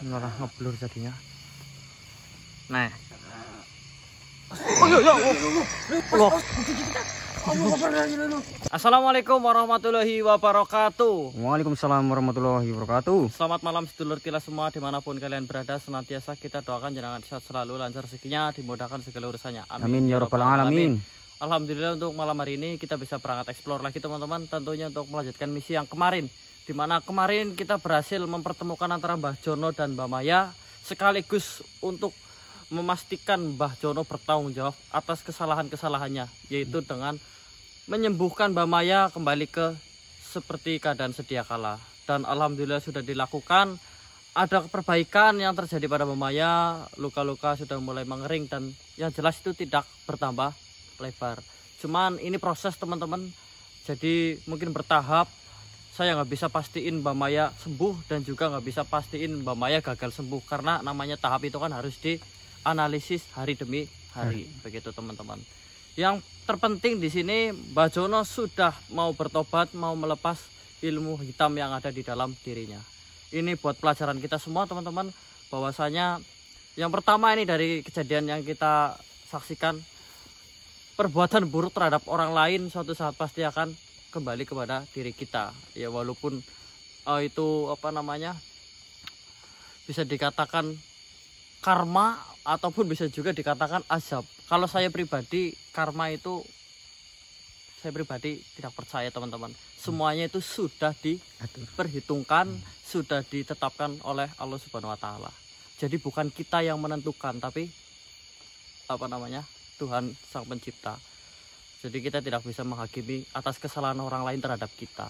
malah ngeblur jadinya. Nah. Assalamualaikum warahmatullahi wabarakatuh. Waalaikumsalam warahmatullahi wabarakatuh. Selamat malam sedulur kita semua dimanapun kalian berada. Senantiasa kita doakan jangan sehat selalu, lancar rezekinya, dimudahkan segala urusannya. Amin ya rabbal alamin. Alhamdulillah untuk malam hari ini kita bisa berangkat explore lagi teman-teman. Tentunya untuk melanjutkan misi yang kemarin, dimana kemarin kita berhasil mempertemukan antara Mbah Jono dan Mbah Maya, sekaligus untuk memastikan Mbah Jono bertanggung jawab atas kesalahan-kesalahannya, yaitu dengan menyembuhkan Mbah Maya kembali ke seperti keadaan sedia kala. Dan alhamdulillah sudah dilakukan. Ada perbaikan yang terjadi pada Mbah Maya, luka-luka sudah mulai mengering dan yang jelas itu tidak bertambah lebar. Cuman ini proses teman-teman, jadi mungkin bertahap. Saya nggak bisa pastiin Mbah Maya sembuh dan juga nggak bisa pastiin Mbah Maya gagal sembuh, karena namanya tahap itu kan harus dianalisis hari demi hari. Begitu teman-teman. Yang terpenting di sini Mbah Jono sudah mau bertobat, mau melepas ilmu hitam yang ada di dalam dirinya. Ini buat pelajaran kita semua teman-teman, bahwasanya yang pertama ini dari kejadian yang kita saksikan, perbuatan buruk terhadap orang lain suatu saat pasti akan kembali kepada diri kita. Ya walaupun itu bisa dikatakan karma ataupun bisa juga dikatakan azab. Kalau saya pribadi, karma itu saya pribadi tidak percaya teman-teman. Semuanya itu sudah diperhitungkan, sudah ditetapkan oleh Allah Subhanahu wa taala. Jadi bukan kita yang menentukan, tapi Tuhan Sang Pencipta. Jadi kita tidak bisa menghakimi atas kesalahan orang lain terhadap kita.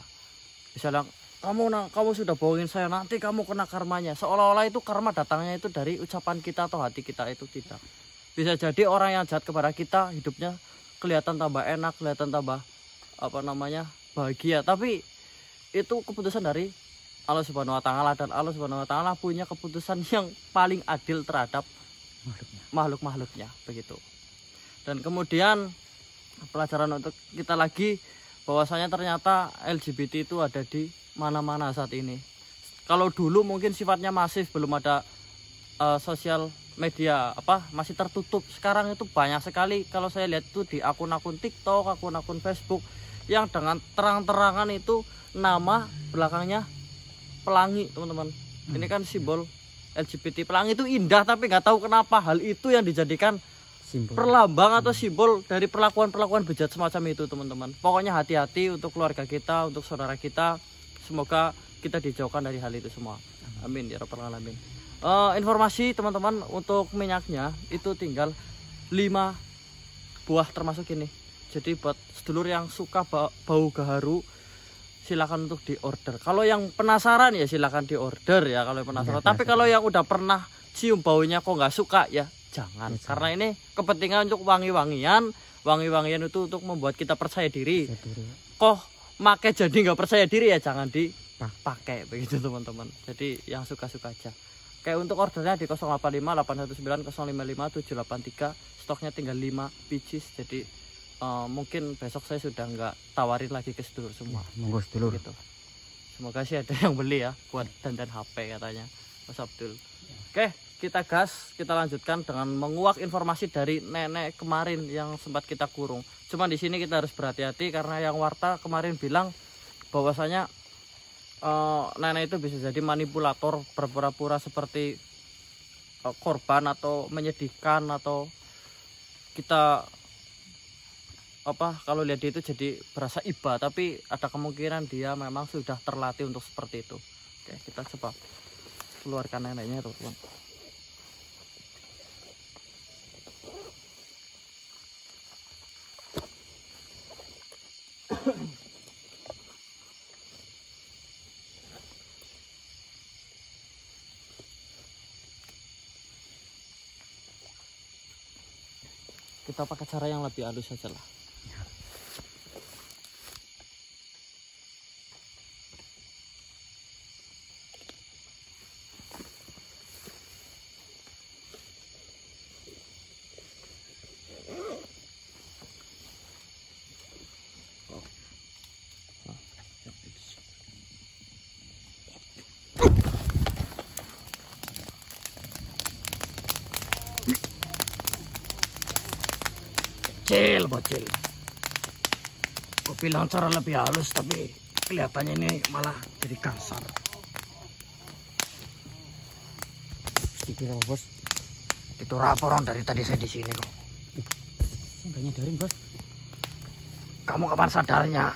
Misalnya kamu sudah bohongin saya, nanti kamu kena karmanya. Seolah-olah itu karma datangnya itu dari ucapan kita atau hati kita, itu tidak. Bisa jadi orang yang jahat kepada kita hidupnya kelihatan tambah enak, kelihatan tambah bahagia, tapi itu keputusan dari Allah Subhanahu wa taala, dan Allah Subhanahu wa taala punya keputusan yang paling adil terhadap makhluk-makhluknya, begitu. Dan kemudian pelajaran untuk kita lagi, bahwasanya ternyata LGBT itu ada di mana-mana saat ini. Kalau dulu mungkin sifatnya masif, belum ada sosial media masih tertutup. Sekarang itu banyak sekali, kalau saya lihat itu di akun-akun TikTok, akun-akun Facebook yang dengan terang-terangan itu nama belakangnya pelangi, teman-teman. Ini kan simbol LGBT, pelangi itu indah, tapi nggak tahu kenapa hal itu yang dijadikan simbol perlambang atau simbol dari perlakuan-perlakuan bejat semacam itu, teman-teman. Pokoknya hati-hati untuk keluarga kita, untuk saudara kita. Semoga kita dijauhkan dari hal itu semua. Amin ya rabbal alamin. Informasi teman-teman, untuk minyaknya itu tinggal 5 buah termasuk ini. Jadi buat sedulur yang suka bau gaharu, silakan untuk diorder. Kalau yang penasaran ya silakan diorder ya, kalau yang penasaran. Tapi kalau yang udah pernah cium baunya kok nggak suka ya jangan. Karena ini kepentingan untuk wangi-wangian itu untuk membuat kita percaya diri. Kok make jadi nggak percaya diri ya jangan dipakai, begitu teman-teman. Jadi yang suka-suka aja. Kayak untuk ordernya di 085 819 055 783, stoknya tinggal 5 biji. Jadi mungkin besok saya sudah nggak tawarin lagi ke sedulur semua. Monggo sedulur. Gitu. Semoga sih ada yang beli ya buat dandan HP katanya Mas Abdul. Oke, kita gas, kita lanjutkan dengan menguak informasi dari nenek kemarin yang sempat kita kurung. Cuman di sini kita harus berhati-hati karena yang warta kemarin bilang bahwasanya nenek itu bisa jadi manipulator, berpura-pura seperti korban atau menyedihkan, atau kita kalau lihat dia itu jadi berasa iba, tapi ada kemungkinan dia memang sudah terlatih untuk seperti itu. Oke, kita coba keluarkan neneknya teman-teman. Kita pakai cara yang lebih halus saja lah. Bocil. Gue bilang cara lebih halus tapi kelihatannya ini malah jadi kasar. Dikira bos. Itu laporan dari tadi saya di sini kok. Enggak nyadarin bos. Kamu kapan sadarnya?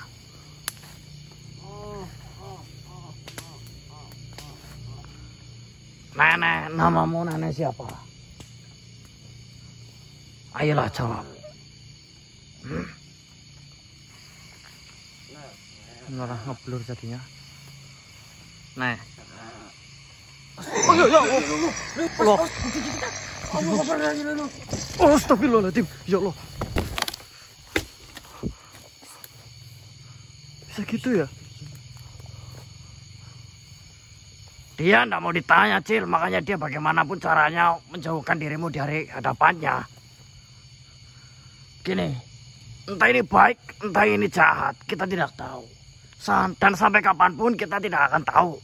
Nenek, namamu nenek siapa? Ayolah jawab. Malah ngeblur jadinya. Nah. Oh ya, Allah. Astagfirullahaladzim. Ya Allah. Bisa gitu ya? Dia nggak mau ditanya, Cil. Makanya dia bagaimanapun caranya menjauhkan dirimu dari hadapannya. Gini, entah ini baik, entah ini jahat, kita tidak tahu. Dan sampai kapanpun kita tidak akan tahu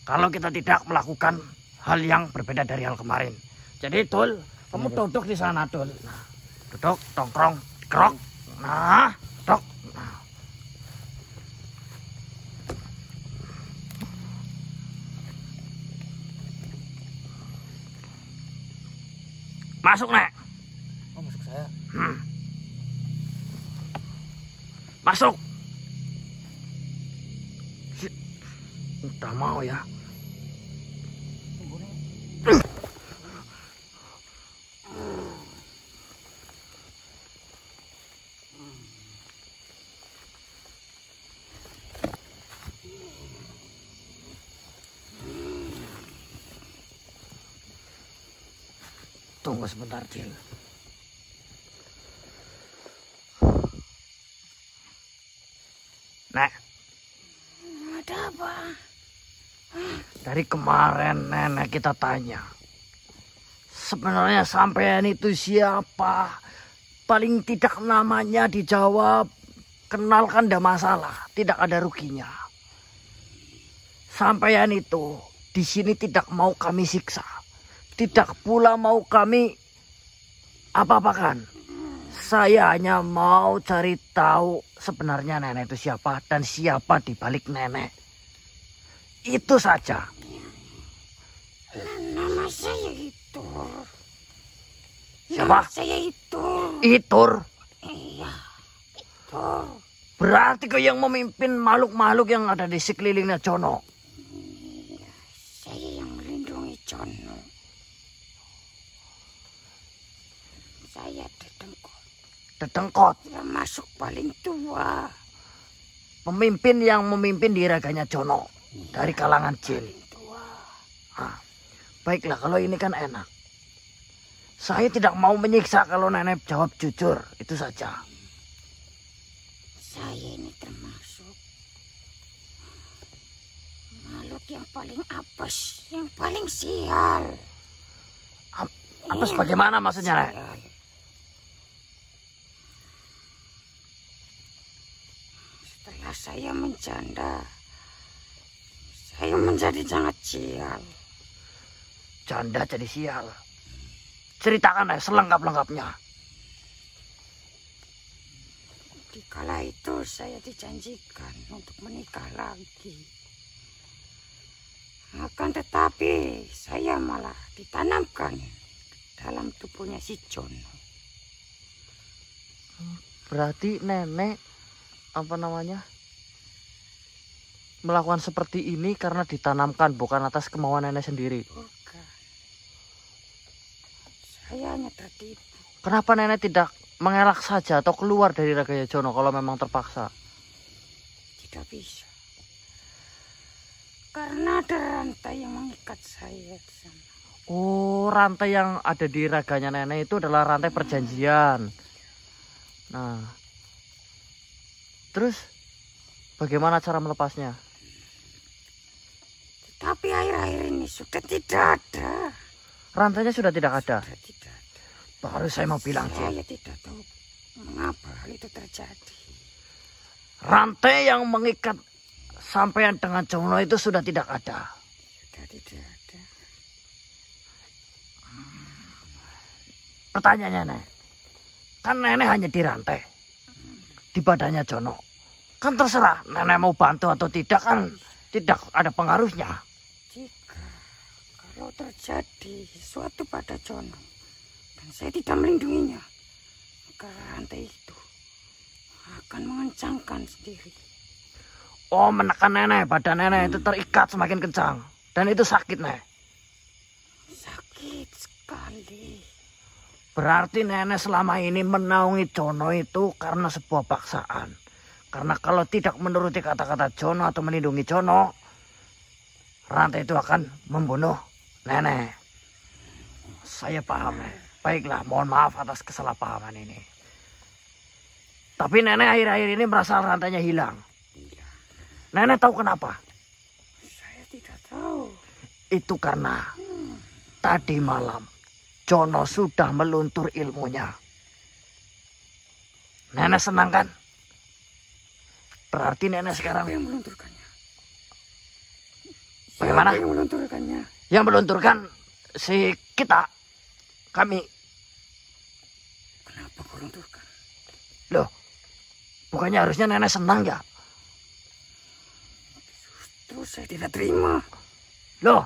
kalau kita tidak melakukan hal yang berbeda dari hal kemarin. Jadi, Dul, kamu duduk di sana, Dul. Nah, duduk, tongkrong, kerok. Nah, duduk. Nah. Masuk, Nek. Oh, masuk saya. Masuk. Udah mau ya. Tunggu sebentar, Cil. Nek. Ada apa? Dari kemarin nenek kita tanya. Sebenarnya sampean itu siapa? Paling tidak namanya dijawab. Kenalkan ndak masalah. Tidak ada ruginya. Sampean itu di sini tidak mau kami siksa. Tidak pula mau kami apa-apakan. Saya hanya mau cari tahu sebenarnya nenek itu siapa dan siapa di balik nenek. Itu saja. Nama saya Itur. Siapa? Nama saya Itur. Itur. Iya, Itur. Berarti kau yang memimpin makhluk-makhluk yang ada di sekelilingnya Jono. Saya yang melindungi Jono. Saya Dedengkot. termasuk paling tua. Pemimpin yang memimpin di raganya Jono. Dari kalangan jin. Tua. Ah, baiklah, kalau ini kan enak. Saya tidak mau menyiksa kalau nenek jawab jujur. Itu saja. Saya ini termasuk makhluk yang paling apes, yang paling sial. Apes bagaimana maksudnya, Nek? Sial. Setelah saya menjanda, saya menjadi sangat sial. Janda jadi sial. Ceritakan selengkap-lengkapnya. Di kala itu saya dijanjikan untuk menikah lagi. Akan tetapi saya malah ditanamkan dalam tubuhnya si Jono. Berarti nenek melakukan seperti ini karena ditanamkan, bukan atas kemauan nenek sendiri. Bukan. Saya hanya tertipu. Kenapa nenek tidak mengelak saja atau keluar dari raganya Jono kalau memang terpaksa? Tidak bisa. Karena ada rantai yang mengikat saya di sana. Oh, rantai yang ada di raganya nenek itu adalah rantai perjanjian. Nah, terus bagaimana cara melepasnya? Tetapi akhir-akhir ini sudah tidak ada. Rantainya sudah tidak ada. Sudah tidak ada. Baru saya mau bilang, Cil. Saya tidak tahu mengapa hal itu terjadi. Rantai yang mengikat sampean dengan Jono itu sudah tidak ada. Sudah tidak ada. Pertanyaannya, Nek. Kan nenek hanya dirantai di badannya Jono. Kan terserah nenek mau bantu atau tidak, kan tidak ada pengaruhnya. Jika kalau terjadi sesuatu pada Jono dan saya tidak melindunginya, maka rantai itu akan mengencangkan sendiri. Oh, menekan nenek, badan nenek itu terikat semakin kencang. Dan itu sakit, Nek. Sakit sekali. Berarti nenek selama ini menaungi Jono itu karena sebuah paksaan. Karena kalau tidak menuruti kata-kata Jono atau melindungi Jono, rantai itu akan membunuh nenek. Saya paham, Nek. Baiklah, mohon maaf atas kesalahpahaman ini. Tapi nenek akhir-akhir ini merasa rantainya hilang. Nenek tahu kenapa? Saya tidak tahu. Itu karena tadi malam Jono sudah meluntur ilmunya. Nenek senang kan? Berarti nenek sekarang... Siapa yang melunturkannya? Bagaimana? Siapa yang melunturkannya? Yang melunturkan si kita. Kami. Kenapa kau lunturkan? Loh, bukannya harusnya nenek senang ya? Terus saya tidak terima. Loh,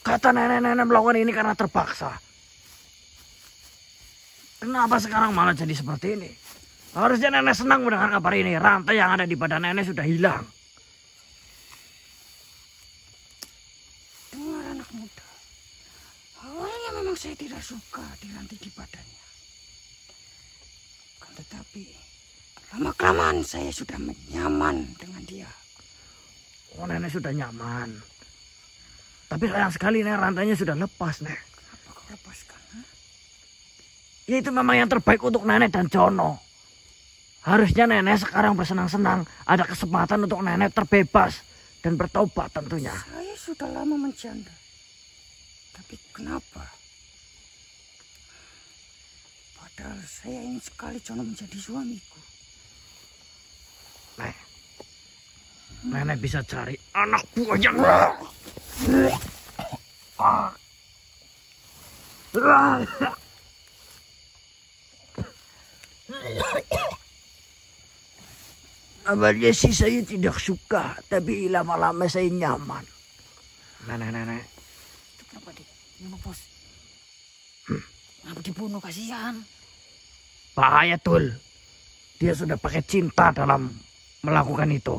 kata nenek-nenek melakukan ini karena terpaksa. Kenapa sekarang malah jadi seperti ini? Harusnya nenek senang mendengar kabar ini. Rantai yang ada di badan nenek sudah hilang. Dengar anak muda. Awalnya memang saya tidak suka dirantai di badannya. Kan tetapi lama-kelamaan saya sudah nyaman dengan dia. Oh, nenek sudah nyaman. Tapi sayang sekali nih rantainya sudah lepas, Nek. Kenapa kau lepaskan? Hah? Ya itu memang yang terbaik untuk nenek dan Jono. Harusnya nenek sekarang bersenang-senang. Ada kesempatan untuk nenek terbebas dan bertobat tentunya. Saya sudah lama menjanda. Tapi kenapa? Padahal saya ingin sekali Jono menjadi suamiku. Nek, nenek bisa cari anak buahnya. Awalnya sih saya tidak suka, tapi lama-lama saya nyaman. Nenek. Itu kenapa dibunuh, bos? Kenapa dibunuh, kasihan? Bahaya, Tul. Dia sudah pakai cinta dalam melakukan itu.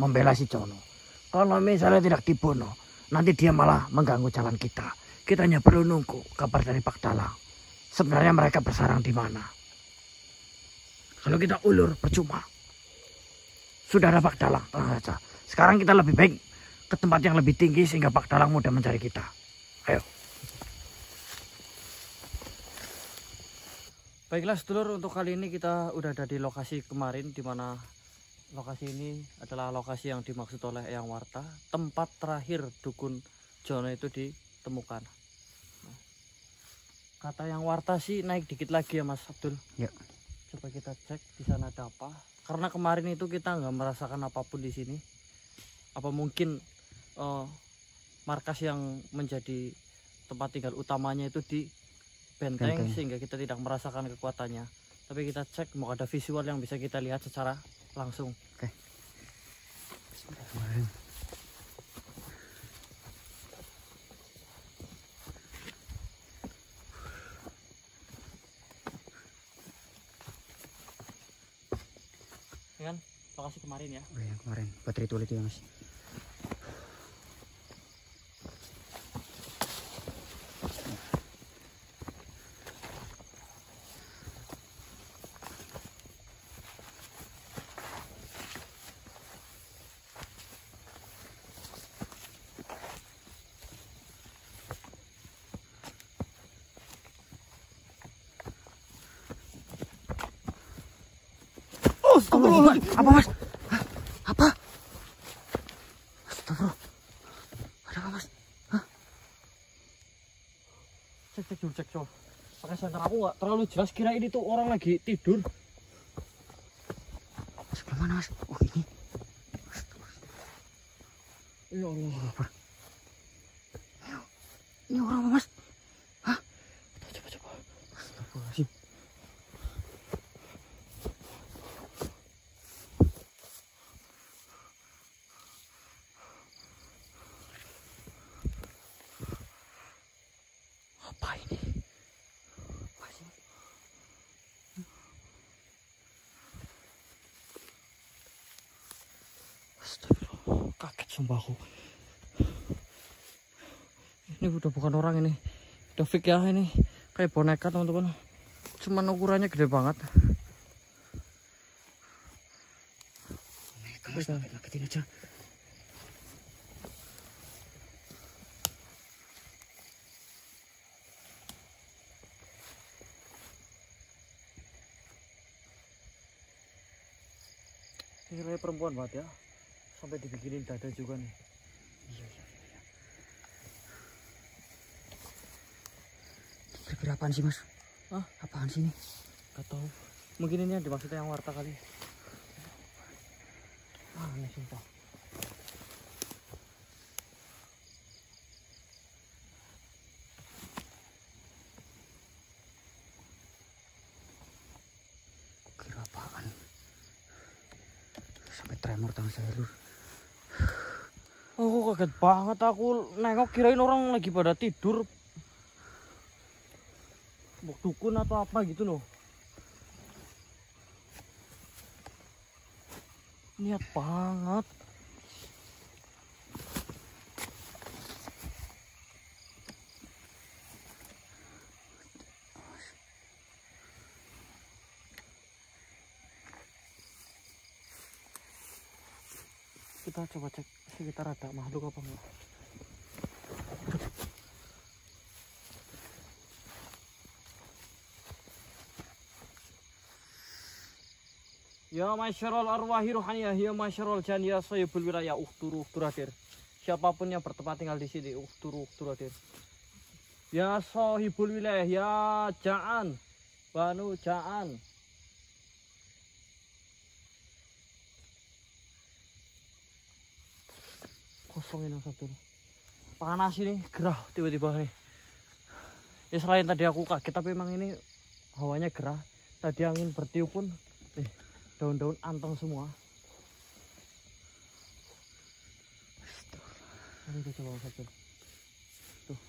Membela si Jono. Kalau misalnya tidak dibunuh, nanti dia malah mengganggu jalan kita. Kita hanya perlu nunggu kabar dari Pak Dalang. Sebenarnya mereka bersarang di mana. Kalau kita ulur, percuma. Sudah ada Pak Dalang, tenang saja. Sekarang kita lebih baik ke tempat yang lebih tinggi sehingga Pak Dalang mudah mencari kita. Ayo. Baiklah sedulur, untuk kali ini kita udah ada di lokasi kemarin, di mana lokasi ini adalah lokasi yang dimaksud oleh Eyang Warta, tempat terakhir dukun Jono itu ditemukan. Nah, kata Eyang Warta sih naik dikit lagi ya Mas Abdul. Ya. Coba kita cek di sana ada apa. Karena kemarin itu kita nggak merasakan apapun di sini. Apa mungkin markas yang menjadi tempat tinggal utamanya itu di benteng, sehingga kita tidak merasakan kekuatannya. Tapi kita cek mau ada visual yang bisa kita lihat secara langsung. Oke. Ini kan lokasi kemarin ya. Oh, yang kemarin buat ritual itu ya, Mas. Astagfirullah. Apa, Mas? Hah? Apa? Astagfirullah. Ada apa, Mas? Hah? Cek dulu, cek coba. Pakai senter aku nggak terlalu jelas, kira ini tuh orang lagi tidur. Sebelah mana, Mas? Oh, ini. Ya Allah. Ini orang apa, Mas? Apa ini? Astagfirullah, kaget sumpah aku. Ini udah bukan orang ini, udah fake ya ini, kayak boneka teman-teman. Cuman ukurannya gede banget. Mas, angkatin aja. Ini kayak perempuan banget ya, sampai dibikinin dada juga nih. Iya. Kira-kira apaan sih, Mas? Hah? Apaan sih ini? Gak tahu. Mungkin ini yang dimaksudnya yang warta kali. Aneh sumpah. Kira apaan? Sampai tremor tangan saya, Lur. Oh, kaget banget aku nengok, kirain orang lagi pada tidur. Bok dukun atau apa gitu loh. Niat banget. Kita coba cek sekitar ada makhluk apa enggak. Ya masyarul arwahi ruhaniyah, ya masyarul janiyah sayyibul wilayah, uhturu hadir. Siapapun yang bertempat tinggal di sini, uhturu hadir. Ya sahibul wilayah, ya Ja'an, Banu Ja'an. Kosong ini satu. Panas ini, gerah tiba-tiba nih. Ya selain tadi aku kaget, tapi memang ini hawanya gerah. Tadi angin bertiup pun, daun-daun anteng semua. Ini tuh coba satu. Tuh,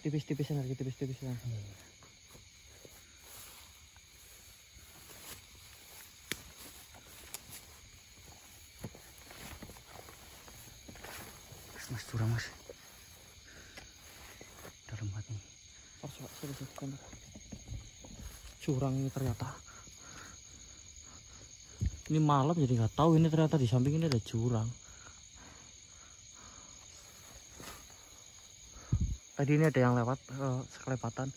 tipis-tipis energi, tipis-tipis energi. Mas, curang, Mas. Dalam hati. Curang ini ternyata. Ini malam jadi nggak tahu ini ternyata di samping ini ada jurang. Tadi ini ada yang lewat sekelepatan.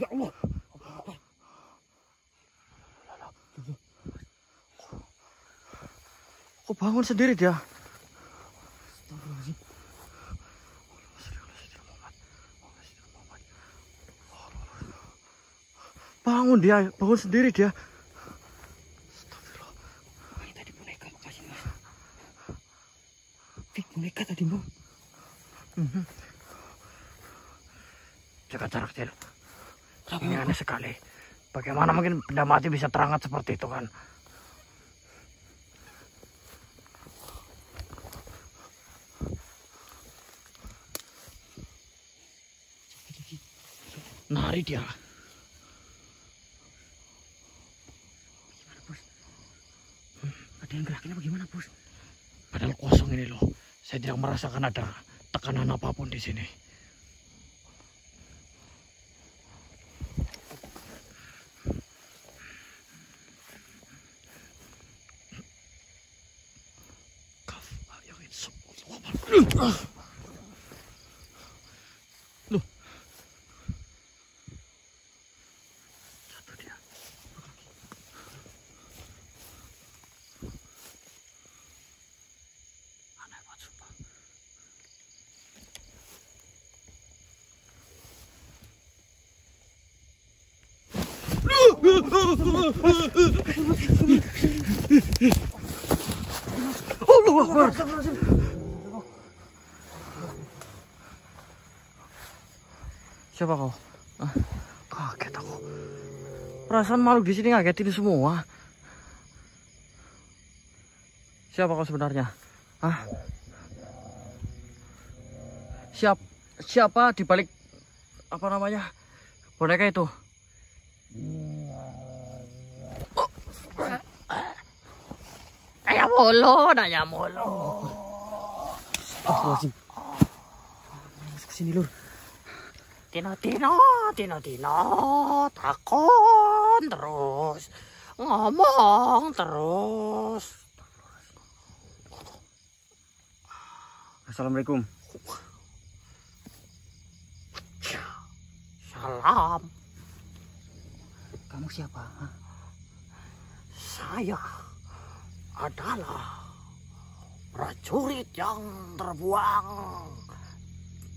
Ya Allah. Kok bangun sendiri dia? Bangun sendiri dia. Ini tadi boneka, makasih, Mas. Fik, boneka tadi, Bang. Jaga jarak, Cil. Ini aneh sekali. Bagaimana mungkin benda mati bisa terangat seperti itu kan? Nari dia. Gimana, Bos? Ada yang gerakin apa gimana, Bos? Padahal kosong ini loh. Saya tidak merasakan ada tekanan apapun di sini. Loh. Jatuh dia. Aneh banget sumpah. Allah Akbar. Siapa kau? Kaget aku. Perasaan makhluk di sini ngagetin semua. Siapa kau sebenarnya? Hah? Siapa di balik apa namanya boneka itu? Naya mulu, naya mulu. Astagfirullahaladzim. Kesini lur. Tino, takon terus, ngomong terus. Assalamualaikum. Salam, Kamu siapa? Hah? saya adalah prajurit yang terbuang.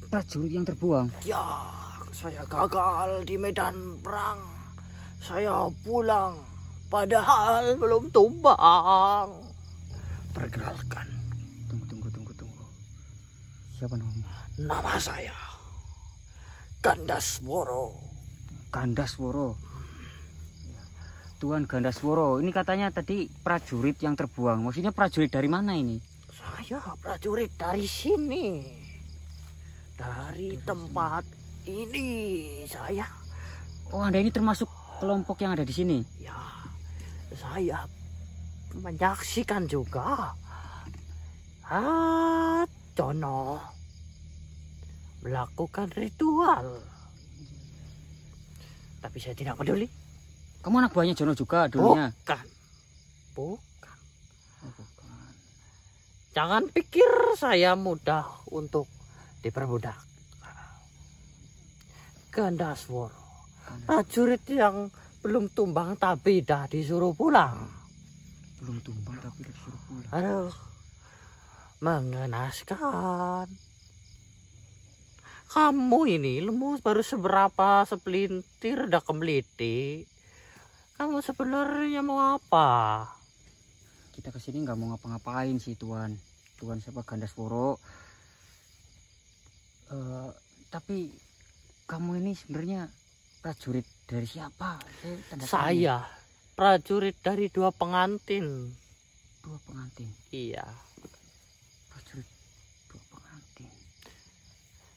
Prajurit yang terbuang. Ya, saya gagal di medan perang. Saya pulang, padahal belum tumbang. Perkenalkan, Tunggu. Siapa namanya? nama saya Gandasworo. Gandasworo. Tuan Gandasworo. Ini katanya tadi prajurit yang terbuang. Maksudnya prajurit dari mana ini? Saya prajurit dari sini. Dari tempat ini saya. Oh, Anda ini termasuk kelompok yang ada di sini. Ya, saya menyaksikan juga Jono melakukan ritual. Tapi saya tidak peduli. Kamu anak buahnya Jono juga dulunya? Bukan. Oh, bukan. Jangan pikir saya mudah untuk diperbudak. Gandasworo, prajurit yang belum tumbang tapi dah disuruh pulang. Belum tumbang tapi disuruh pulang. Aduh, mengenaskan. Kamu ini ilmu baru sepelintir udah kemelitik. Kamu sebenarnya mau apa? Kita kesini nggak mau ngapa-ngapain sih Tuan. Tuan siapa Gandasworo. Tapi kamu ini sebenarnya prajurit dari siapa? Saya prajurit dari 2 pengantin. 2 pengantin. Iya. Prajurit 2 pengantin.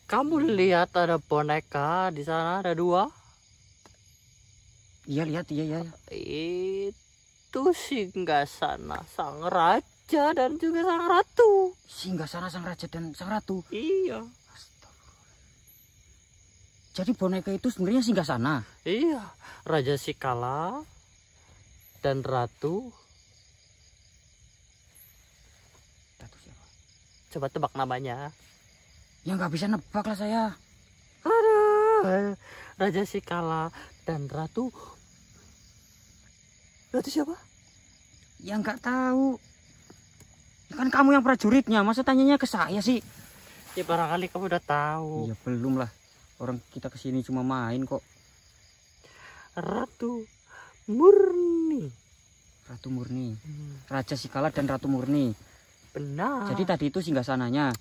Kamu lihat ada boneka di sana, ada 2? Iya lihat, iya. Itu singgasana sang raja dan juga sang ratu. Singgasana sang raja dan sang ratu. Iya. Jadi boneka itu sebenarnya singgasana. Iya, Raja Sikala dan Ratu. Ratu siapa? Coba tebak namanya. Ya nggak bisa nebak lah saya. Aduh, Raja Sikala dan Ratu. Ratu siapa? Ya nggak tahu. Ya kan kamu yang prajuritnya, masa tanyanya ke saya sih? Ya barangkali kamu udah tahu. Iya belum lah. Orang kita kesini cuma main kok. Ratu Murni. Ratu Murni. Raja Sikala dan Ratu Murni. Benar. Jadi tadi itu singgasananya.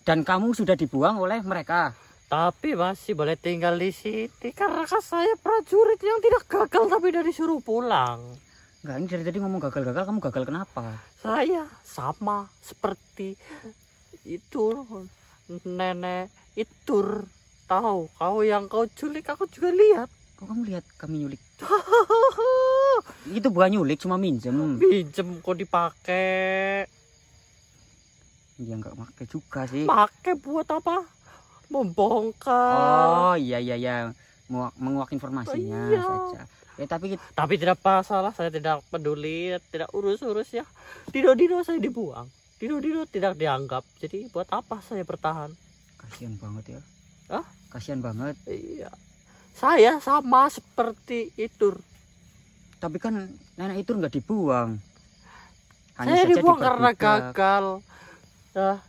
Dan kamu sudah dibuang oleh mereka. Tapi masih boleh tinggal di sini karena kan saya prajurit yang tidak gagal tapi dari suruh pulang. Enggak, ini dari tadi ngomong gagal-gagal, kamu gagal kenapa? Saya sama seperti itu nenek Itur. Tahu, kau yang kau culik aku juga lihat. Kok kamu lihat kami nyulik? Itu bukan nyulik, cuma minjem. Pinjem kok dipakai. Dia nggak pakai juga sih. Pakai buat apa? Membongkar. Oh iya. Menguak informasinya Iya. saja. Ya Tapi tidak masalah, saya tidak peduli, tidak urus-urus ya. Dino-dino saya dibuang. Dino-dino tidak dianggap. Jadi buat apa saya bertahan? kasihan banget ya. Hah? Kasihan banget. Iya. Saya sama seperti Itur. Tapi kan nenek itu nggak dibuang. Saya saja dibuang karena diperbudak. gagal. Nah,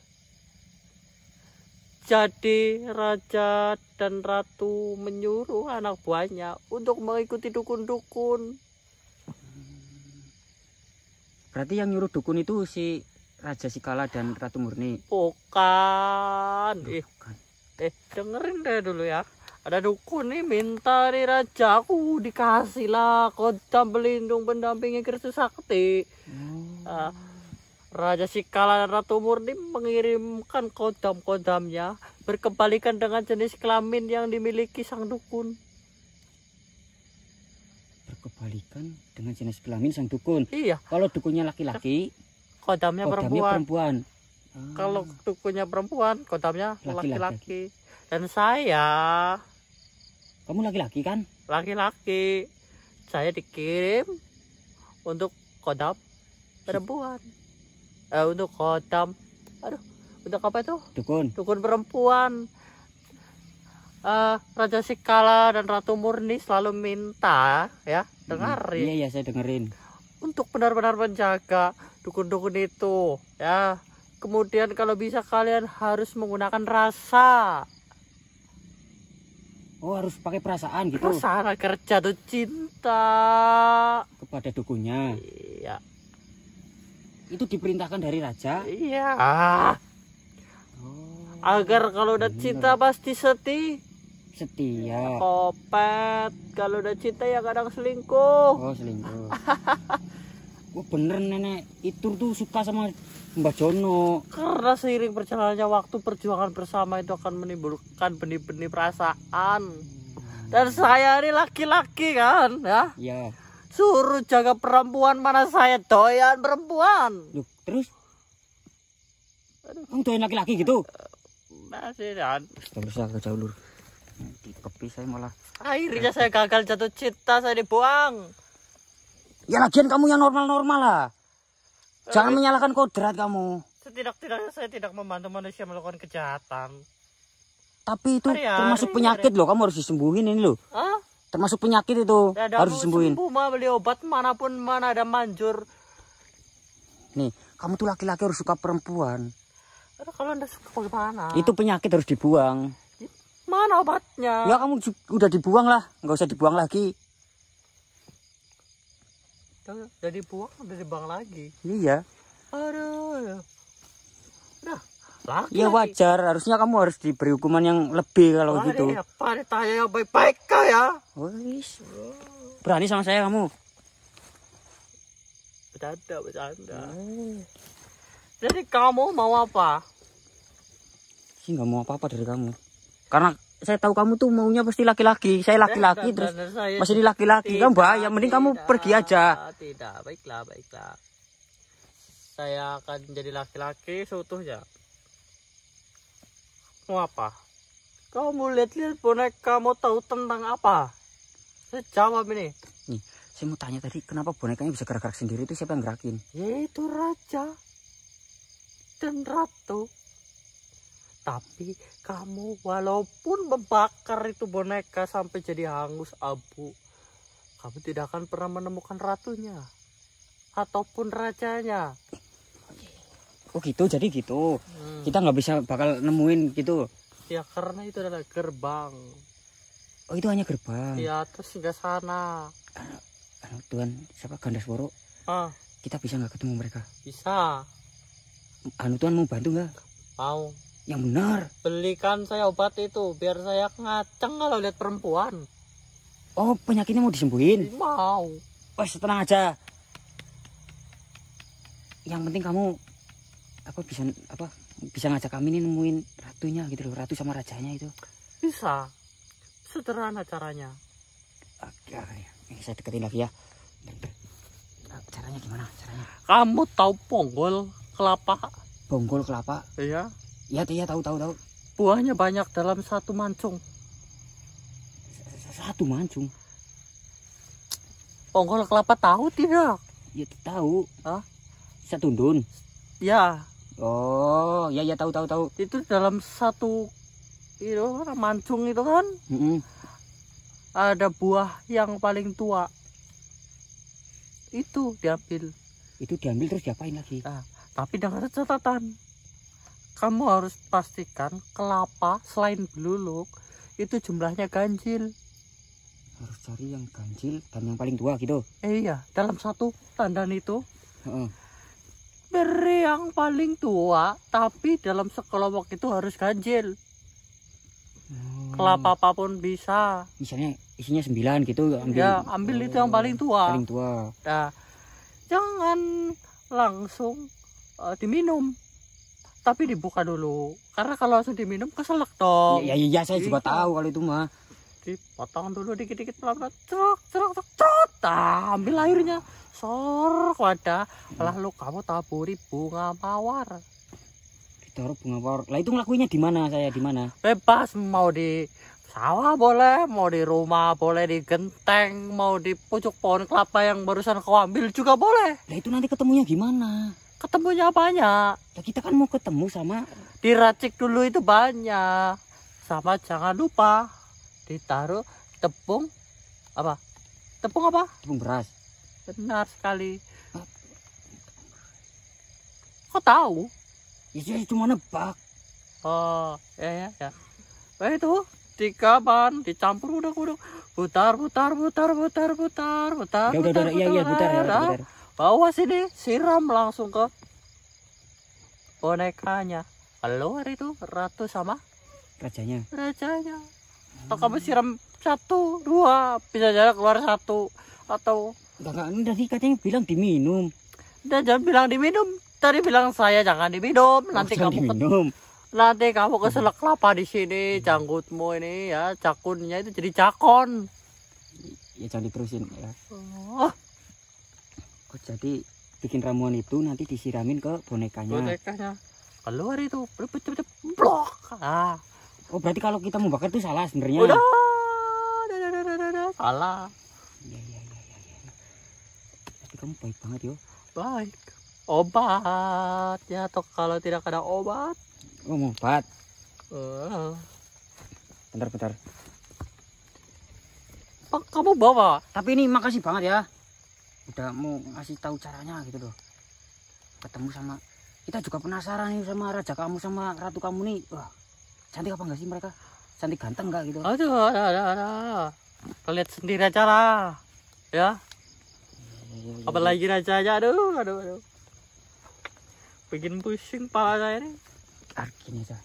jadi raja dan ratu menyuruh anak buahnya untuk mengikuti dukun-dukun. Berarti yang nyuruh dukun itu si Raja Sikala dan Ratu Murni. Bukan. Bukan. Dengerin deh dulu ya. Ada dukun nih minta dari rajaku, dikasih lah kota pelindung pendampingnya Kristus Sakti. Raja Sikala dan Ratu Murni mengirimkan kodam-kodamnya berkebalikan dengan jenis kelamin yang dimiliki sang dukun. Berkebalikan dengan jenis kelamin sang dukun. Iya, Kalau dukunnya laki-laki, kodamnya kodamnya perempuan. perempuan. Kalau dukunnya perempuan, kodamnya Laki-laki. laki-laki. Dan saya Kamu laki-laki kan? laki-laki. Saya dikirim untuk kodam perempuan. Untuk kodam. Aduh, untuk apa itu? Dukun. Dukun perempuan. Raja Sikala dan Ratu Murni selalu minta, ya, dengarin, Iya, saya dengerin. untuk benar-benar menjaga dukun-dukun itu, ya. Kemudian kalau bisa kalian harus menggunakan rasa. Oh, harus pakai perasaan gitu Perasaan agar jatuh cinta. kepada dukunnya. Iya, Itu diperintahkan dari raja. iya. Oh, Agar kalau udah cinta pasti setia. kopet. Kalau udah cinta ya kadang selingkuh. Oh, selingkuh. Oh, bener nenek. Itu tuh suka sama Mbak Jono. Karena seiring berjalannya waktu, perjuangan bersama itu akan menimbulkan benih-benih perasaan. Dan saya ini laki-laki kan, ya. Ya. Suruh jaga perempuan, mana saya doyan perempuan. Loh, terus? Kamu doain laki-laki gitu? Masih dan Terus agak jauh lur. Di tepi saya malah. akhirnya saya gagal jatuh cinta, saya dibuang. Ya lagian kamu yang normal-normal lah. Jangan menyalahkan kodrat kamu. Setidak-tidaknya saya tidak membantu manusia melakukan kejahatan. Tapi itu Hari-hari, termasuk penyakit loh. Kamu harus disembuhin ini loh. Hah? Termasuk penyakit itu. Tidak Harus disembuhin. sembuh, mah beli obat manapun, mana ada manjur. Nih, kamu tuh laki-laki harus suka perempuan. Aduh, kalau anda suka bagaimana? Itu penyakit harus dibuang. Mana obatnya? Ya kamu udah dibuang lah. Nggak usah dibuang lagi. Udah dibuang, udah dibuang lagi. Iya. Aduh. Udah. Lagi. Ya wajar. Harusnya kamu harus diberi hukuman yang lebih kalau gitu. Apa tanya yang baik-baik kah ya? Wis. Berani sama saya kamu. Bercanda. Jadi kamu mau apa? Sih nggak mau apa-apa dari kamu. Karena saya tahu kamu tuh maunya pasti laki-laki. Saya laki-laki terus saya masih di laki-laki. Kamu bahaya. Mending kamu pergi aja. Tidak, baiklah. Saya akan jadi laki-laki seutuhnya. Mau apa? Kamu lihat-lihat boneka, mau tahu tentang apa? Saya jawab ini. Nih, saya mau tanya tadi kenapa bonekanya bisa gerak-gerak sendiri itu siapa yang gerakin? Yaitu raja dan ratu. Tapi kamu walaupun membakar itu boneka sampai jadi hangus abu, kamu tidak akan pernah menemukan ratunya ataupun rajanya. Oh gitu, jadi gitu. Kita nggak bisa bakal nemuin gitu. Ya karena itu adalah gerbang. Oh itu hanya gerbang. Ya terus hingga sana. Tuhan, siapa Gandasworo? Ah, Kita bisa nggak ketemu mereka? bisa. Tuhan mau bantu nggak? Mau. Yang benar. Belikan saya obat itu biar saya ngaceng kalau lihat perempuan. Oh penyakitnya mau disembuhin? Mau. Wes tenang aja. Yang penting kamu bisa ngajak kami nih nemuin ratunya gitu loh, ratu sama rajanya itu. Bisa. Sederhana caranya. Oke, ini saya deketin lagi ya. Caranya gimana? Caranya? Kamu tahu ponggol kelapa? Bonggol kelapa? Iya. Iya tahu. Buahnya banyak dalam satu mancung. Satu mancung. Ponggol kelapa tahu tidak? Ya tahu. Hah? Satundun. Ya, Oh, ya tahu. itu dalam satu itu mancung itu kan ada buah yang paling tua. Itu diambil. Itu diambil terus diapain lagi? Tapi dengan catatan. Kamu harus pastikan kelapa selain beluluk itu jumlahnya ganjil. Harus cari yang ganjil dan yang paling tua gitu. Iya, dalam satu tandan itu Heeh. beri yang paling tua, tapi dalam sekelompok itu harus ganjil. Kelapa apapun bisa. Misalnya isinya 9 gitu, ambil. Ya, ambil itu yang paling tua. Paling tua. Nah, jangan langsung diminum. Tapi dibuka dulu. Karena kalau langsung diminum keselak dong. Ya, saya juga Gitu. tahu kalau itu mah. Dipotong dulu dikit-dikit pelan-pelan. Cerok. Ambil airnya. Sor wadah. Lalu kamu taburi bunga mawar. Ditaruh bunga mawar. Lah itu ngelakuinnya di mana saya? Di mana? Bebas, mau di sawah boleh, mau di rumah boleh, di genteng, mau di pucuk pohon kelapa yang barusan kau ambil juga boleh. Lah itu nanti ketemunya gimana? Ketemunya banyak. Lah kita kan mau ketemu sama Diracik dulu itu banyak. Sama jangan lupa ditaruh tepung apa? Tepung apa? tepung beras. Benar sekali. Kau tahu? Ya saya cuma nebak. Oh, ya. Nah, itu dikapan, dicampur udah putar. Udah, iya, putar ya, putar. Bawa sini, siram langsung ke bonekanya. Keluar itu ratu sama Rajanya. rajanya. Atau kamu siram 1, 2, bisa jadi keluar 1 atau Enggak, ini tadi katanya bilang diminum. dan jangan bilang diminum. Tadi bilang saya jangan diminum. Nanti Jangan kamu diminum. nanti kamu keselak kelapa di sini, janggutmu ini ya, cakunnya itu jadi cakon. Ya jangan diterusin ya. Oh, Oh, jadi bikin ramuan itu nanti disiramin ke bonekanya. bonekanya keluar itu, blok. Ah, Oh berarti kalau kita mau bakar itu salah sebenarnya. udah, salah. Iya. Tapi kamu baik banget yo. Baik, obat ya, atau kalau tidak ada obat, Oh mau obat. eh, Bentar. apa kamu bawa? Tapi ini makasih banget ya. Udah mau ngasih tahu caranya gitu loh. Ketemu sama kita juga penasaran nih sama raja kamu sama ratu kamu nih. Wah, cantik apa enggak sih mereka? Cantik ganteng enggak gitu? Aduh, ada. Lihat sendiri aja lah, ya. Apalagi rajanya, aduh. Bikin pusing kepala saya ini. Gini aja.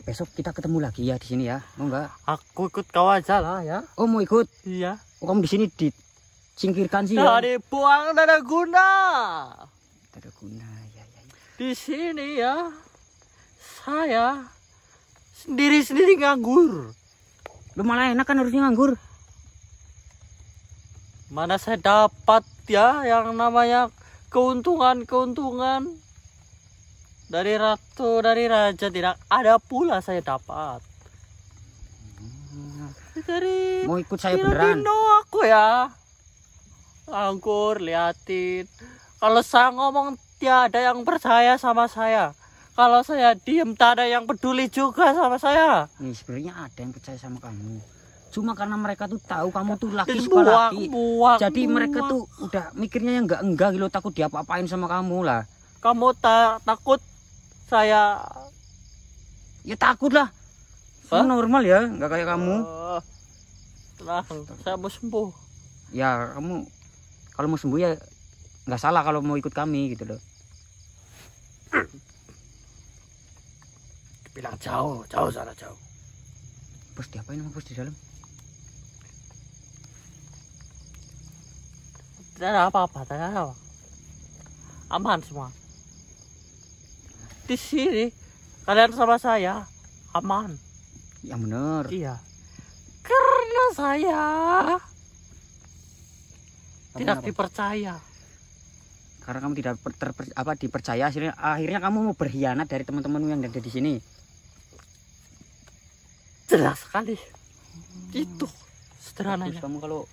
Besok kita ketemu lagi ya di sini ya. Mau enggak? Aku ikut kau aja lah ya. Oh mau ikut? Iya. Oh kamu di sini disingkirkan sih Nah, ya. dibuang tidak ada guna. Tidak ada guna ya. Di sini ya, saya sendiri nganggur. Lu malah enak kan harusnya nganggur. Mana saya dapat ya yang namanya keuntungan dari ratu, dari raja, tidak ada pula saya dapat. Dari Mau ikut saya beneran? Dino aku ya. Anggur, liatin. Kalau saya ngomong tiada yang percaya sama saya. Kalau saya diem tak ada yang peduli juga sama saya. Nih sebenarnya ada yang percaya sama kamu. Cuma karena mereka tuh tahu kamu tuh laki Jadi suka laki. buang. Jadi mereka tuh udah mikirnya yang enggak gitu, takut diapa-apain sama kamu lah. Kamu takut saya Ya takut lah. Hah? Normal ya, nggak kayak kamu. tenang, saya mau sembuh. Ya kamu kalau mau sembuh ya nggak salah kalau mau ikut kami gitu loh. Bilang jauh sana jauh. Bos diapain sama bos di dalam? Tidak ada apa-apa, tidak ada apa. Aman semua. Di sini kalian sama saya aman. Yang bener. Iya. Karena saya tidak Kenapa? dipercaya. Karena kamu tidak dipercaya, akhirnya kamu mau berkhianat dari teman-temanmu yang ada di sini. Jelas sekali. Itu Terus sederhananya. kamu kalau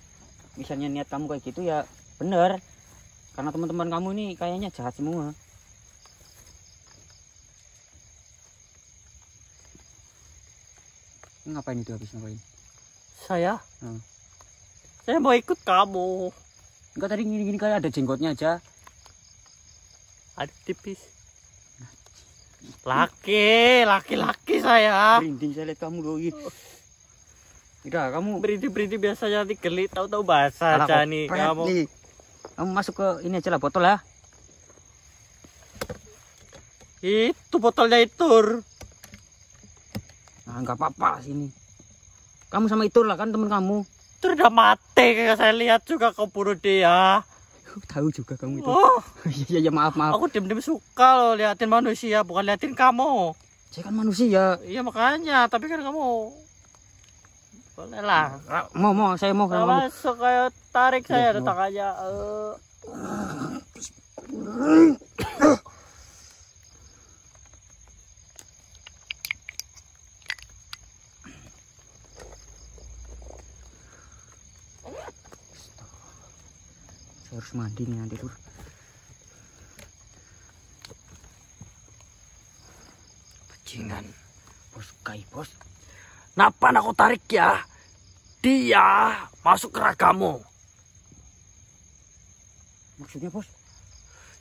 misalnya niat kamu kayak gitu ya bener. Karena teman-teman kamu ini kayaknya jahat semua. Ini ngapain itu habis ngapain? Saya Hmm. saya mau ikut kamu. Enggak tadi gini-gini kayak ada jenggotnya aja. Ada tipis. Laki saya. Merinding saya lihat kamu loh. Udah kamu Beriti biasanya nanti gelit, tahu-tahu basah Alah, aja nih kopret kamu. nih. Kamu masuk ke ini aja lah botol ya. Itu botolnya itu. Nah, enggak apa-apa sini. Kamu sama itu lah kan teman kamu. Itu udah mati kayak saya lihat juga kau bunuh dia. Tahu juga kamu itu. Oh, Iya maaf. aku diam-diam suka loh liatin manusia, bukan liatin kamu. Saya kan manusia. Iya makanya, tapi kan kamu boleh lah. Saya mau Kalau kamu. masuk kayak tarik saya Iya, ada tangannya. Saya harus mandi nih nanti, Lur. Bajingan. Bos, kai, bos. Napa aku tarik ya? Dia masuk ke ragamu. Maksudnya, bos?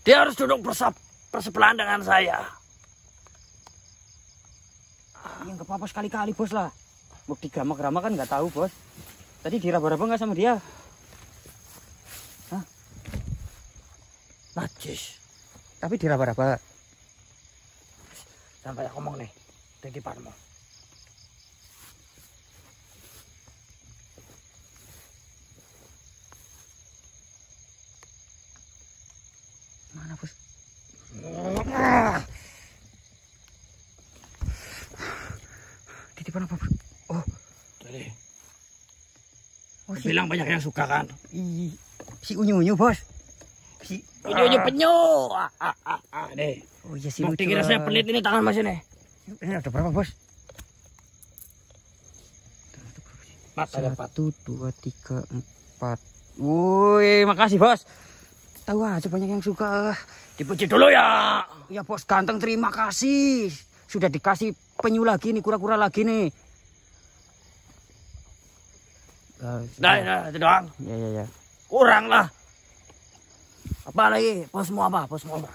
Dia harus duduk bersebelahan dengan saya. Ya nggak apa-apa sekali-kali, bos lah. Bukti grama-grama kan nggak tahu, bos. Tadi diraba-raba nggak sama dia? Najis. Tapi diraba-raba. Sampai aku ngomong nih. Titipanmu. Mana, bos? Titipan apa, bos? Oh, Jadi, si, bilang banyak yang suka kan? si unyu-unyu, bos. Si Unyu-unyu penyu. Nih. Oh iya si Mau lucu. dikira saya pelit ini tangan mas ini. Ini ada berapa, bos? Mata dapat. 1, 2, 3, 4. Woi, makasih, bos. Tahu aja banyak yang suka. Dipuji dulu ya. Ya, bos ganteng, terima kasih. Sudah dikasih penyu lagi nih, kura-kura lagi nih. Nah, itu doang. Ya. Kurang lah. Apa lagi? Bosmu apa? Bosmu apa?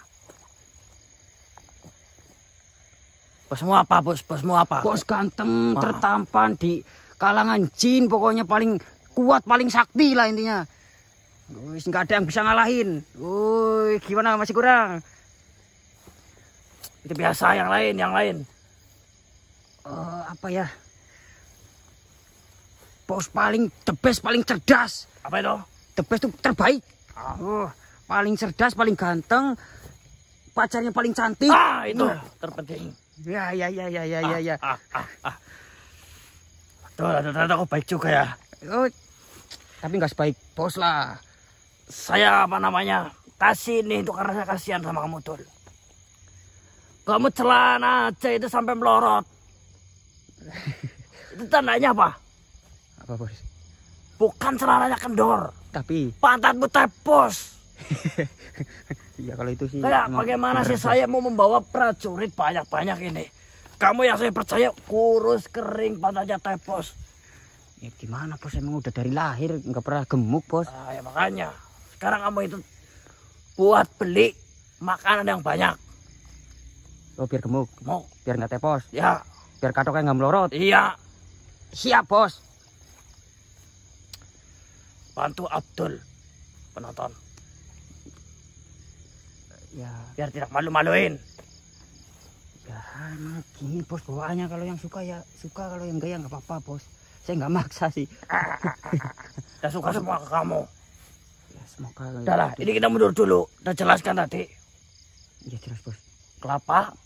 Bosmu apa? Bosmu apa? Bos ganteng, tertampan di kalangan jin, pokoknya paling kuat, paling sakti lah intinya. Wis nggak ada yang bisa ngalahin. Woi, gimana masih kurang? Itu biasa, yang lain. Apa ya? Bos paling the best, paling cerdas. Apa itu? The best itu terbaik. Paling cerdas, paling ganteng, pacarnya paling cantik. Itu terpenting. Ya. Tuh, ternyata kok baik juga ya. Oh, tapi nggak sebaik bos lah. Saya kasih nih itu karena saya kasihan sama kamu Dul. Kamu celana aja itu sampai melorot. Itu tandanya apa? Apa, bos? Bukan celananya kendor, Tapi pantatmu tepos. ya kalau itu sih. Kayak emang bagaimana bener, sih bos. saya mau membawa prajurit banyak-banyak ini. Kamu yang saya percaya kurus kering pantatnya tepos. Ya gimana, bos? Emang udah dari lahir nggak pernah gemuk, bos. Ya makanya sekarang kamu itu buat beli makanan yang banyak. Oh, biar gemuk, Mau? biar nggak tepos, Ya, biar katoknya nggak melorot. iya. Siap, bos. Bantu Abdul penonton Ya, biar tidak malu-maluin. ya emang gini, bos. Bawaannya kalau yang suka ya suka, kalau yang enggak ya nggak apa-apa, bos. Saya nggak maksa sih. Saya suka semua ke kamu. Ya, semoga. Udah lah, ini kita mundur dulu. Udah jelaskan tadi. Ya jelas, bos. Kelapa,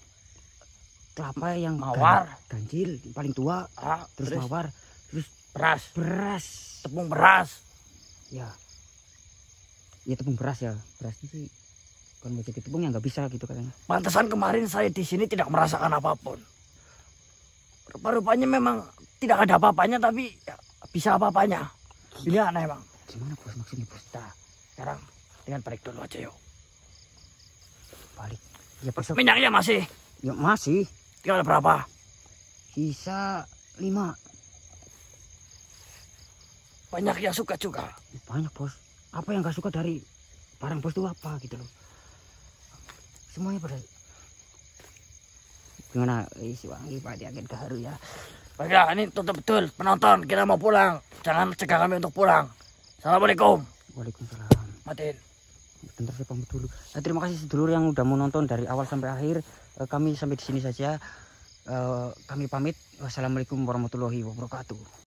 Kelapa yang Mawar. ganjil paling tua, terus terus mawar, terus beras, beras. tepung beras. Ya tepung beras ya. Beras itu sih kan mau jadi tepung yang nggak bisa gitu katanya. Pantesan kemarin saya di sini tidak merasakan apapun. Rupa-rupanya memang tidak ada apa-apanya, tapi ya, bisa apa-apanya. Ini aneh bang. Gimana, bos, maksudnya, bos? Nah, sekarang dengan balik dulu aja yuk. Balik. Ya besok. Minyaknya masih. Ya masih. Tinggal berapa? Sisa 5. Banyak yang suka juga. Banyak, bos. Apa yang nggak suka dari barang bos itu apa gitu loh? Semuanya pada. Gimana? Si Wangi Pak Diagen Gaharu ya. Baiklah, ini tutup betul. Penonton, kita mau pulang. Jangan cegah kami untuk pulang. Assalamualaikum. Waalaikumsalam. Matiin. Bentar saya pamit dulu. Terima kasih sedulur yang udah menonton dari awal sampai akhir. Kami sampai di sini saja. Kami pamit. Wassalamualaikum warahmatullahi wabarakatuh.